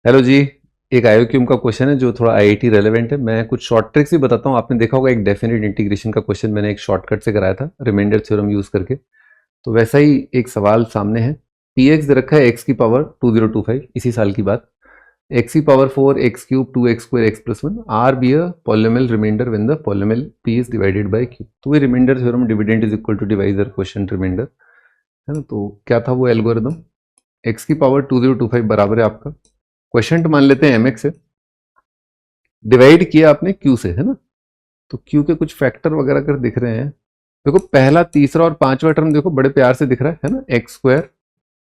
Hello जी। एक आईओक्यूम का question है जो थोड़ा आईआईटी रेलेवेंट है। मैं कुछ शॉर्ट ट्रिक्स ही बताता हूँ। आपने देखा होगा एक डेफिनेट इंटीग्रेशन का क्वेश्चन मैंने एक शॉर्टकट से कराया था रिमाइंडर थ्योरम यूज करके। तो वैसा ही एक सवाल सामने है। पी एक्स दे रखा है एक्स की पावर 2025 इसी साल की बात, एक्स की power 4 x cube 2 x square x plus 1 are be a polynomial remainder when the polynomial p is divided by q. तो ये remainder theorem dividend is equal to divisor question remainder है ना। तो क्या था वो एल्गोरिदम, एक्स की power 2025 बराबर है आपका क्वेश्चन मान लेते हैं mx है, डिवाइड किया आपने q से है ना। तो q के कुछ फैक्टर वगैरह कर दिख रहे हैं। देखो पहला तीसरा और पांचवा टर्म देखो बड़े प्यार से दिख रहा है ना, एक्स स्क्वायर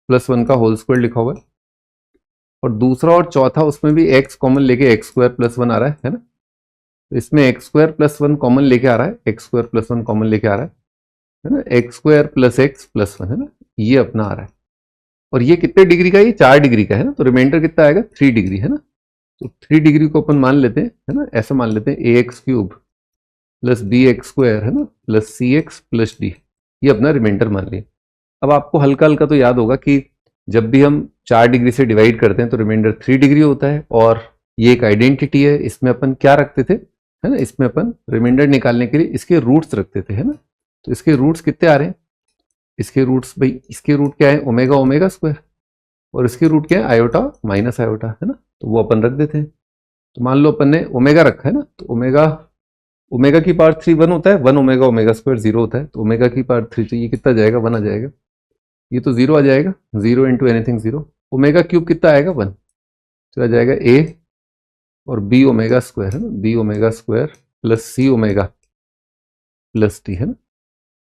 प्लस 1 का होल स्क्वायर लिखा हुआ है। और दूसरा और चौथा उसमें भी x कॉमन लेके एक्स स्क्वायर प्लस 1 आ रहा है ना। तो इसमें एक्स स्क्वायर प्लस 1 कॉमन लेके आ रहा है, एक्स स्क्वायर प्लस 1 कॉमन लेके आ रहा है ना, x square plus x plus 1 है ना, ये अपना आ रहा है। और ये कितने डिग्री का है, ये 4 डिग्री का है ना। तो रिमाइंडर कितना आएगा 3 डिग्री है ना। तो 3 डिग्री को अपन मान लेते हैं है ना, ऐसा मान लेते हैं a x cube plus b x square है ना plus c x plus d, ये अपना रिमाइंडर मान लिया। अब आपको हल्का हल्का तो याद होगा कि जब भी हम 4 डिग्री से डिवाइड करते हैं तो रिमाइंडर 3 डिग्री होता है। और ये एक आइडेंटिटी है, इसमें अपन क्या रखते थे है ना, इसमें अपन रिमाइंडर निकालने के लिए इसके रूट्स रखते थे है ना। तो इसके रूट्स कितने आ रहे हैं, इसके रूट्स भाई, इसके रूट क्या है ओमेगा ओमेगा स्क्वायर, और इसके रूट क्या है आयोटा माइनस आयोटा है ना। तो वो अपन रख देते हैं। तो मान लो अपन ने ओमेगा रखा है ना, तो ओमेगा ओमेगा की पावर 3 1 होता है, 1 ओमेगा ओमेगा स्क्वायर 0 होता है। तो ओमेगा की पावर 3 तो ये कितना जाएगा 1 आ जाएगा, ये तो 0 आ जाएगा, 0 इंटू एनीथिंग 0। ओमेगा क्यूब कितना आएगा 1, तो आ जाएगा ए और बी ओमेगा स्क्वायर है ना, बी ओमेगा स्क्वायर प्लस सी ओमेगा प्लस टी है ना।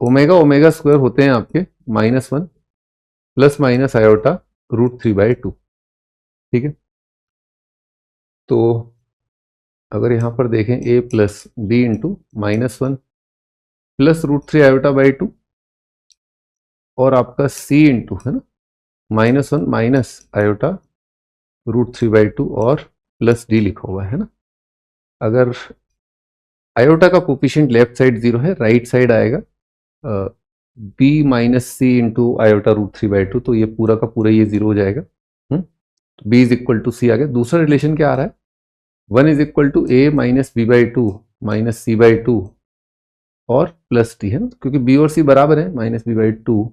ओमेगा ओमेगा स्क्वायर होते हैं आपके -1 प्लस माइनस आयोटा √3/2। ठीक है। तो अगर यहां पर देखें a plus b into -1 plus √3/2 और आपका c इंटू है ना -1 माइनस आयोटा √3/2 और प्लस d लिखा हुआ है ना। अगर आयोटा का कोफिशिएंट लेफ्ट साइड 0 है, राइट साइड आएगा b माइनस सी इंटू आयोटा √3/2, तो ये पूरा का पूरा ये 0 हो जाएगा। तो b is equal to c आ गया। दूसरा रिलेशन क्या आ रहा है, 1 is equal to a minus b/2 minus c/2 और प्लस टी है ना, क्योंकि बी और सी बराबर है -b/2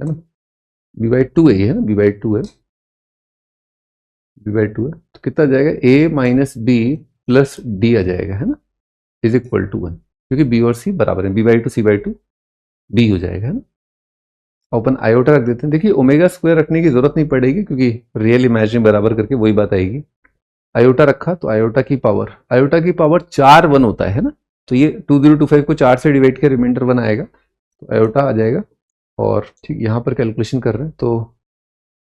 है ना, b/2 है ये है ना, b/2 है, b/2 है। तो कितना जाएगा a minus b plus d आ जाएगा है ना, इज इक्वल टू 1, क्योंकि b और c बराबर है, b/2 c/2 b हो जाएगा है ना। ओपन आयोटा रख देते हैं। देखिए ओमेगा स्क्वायर रखने की जरूरत नहीं पड़ेगी क्योंकि रियल इमेजिन बराबर करके वही बात आएगी। आयोटा रखा तो आयोटा की पावर 4 1 होता है ना। तो ये 2025 को 4 से डिवाइड के रिमाइंडर 1 आएगा, तो आयोटा आ जाएगा। और ठीक यहाँ पर कैलकुलेशन कर रहे हैं तो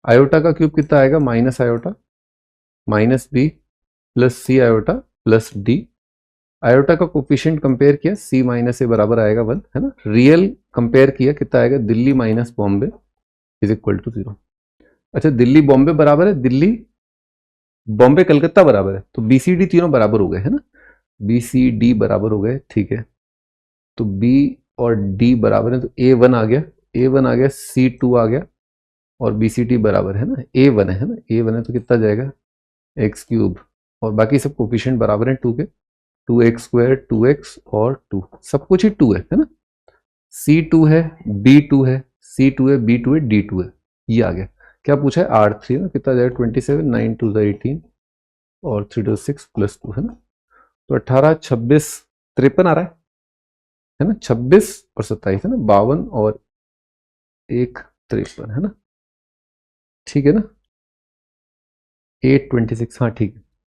आयोटा का क्यूब कितना आएगा minus iota minus b plus c iota plus d. Iota का कोफिशिएंट कंपेयर किया, सी माइनस ए बराबर आएगा 1 है ना। रियल कंपेयर किया कितना आएगा, Delhi minus Bombay is equal to 0। अच्छा दिल्ली बॉम्बे बराबर है, दिल्ली बॉम्बे कलकत्ता बराबर है, तो बीसीडी तीनों बराबर हो गए है ना, बीसीडी बराबर हो गए। ठीक है, तो बी और डी बराबर है, तो A1 आ गया, A1 आ गया, C2 आ गया और BCT बराबर है ना, A1 है ना, A1 है तो कितना जाएगा एक्स क्यूब, और बाकी सब कोफिशिएंट बराबर हैं 2 के, 2x स्क्वायर 2x और 2, सब कुछ ही 2 है ना। C2 है, B2 है, C2 है, B2 है, D2 है, ये आ गया। क्या पूछा है R3 ना, कितना जाएगा 27, 9 2 18 और 3 2 6 प्लस 2 है ना। तो 18 26 53 आ रहा है ना, 26 और 27 है ना, 52 और 1 53 है ना। ठीक है ना, 826, हाँ ठीक है।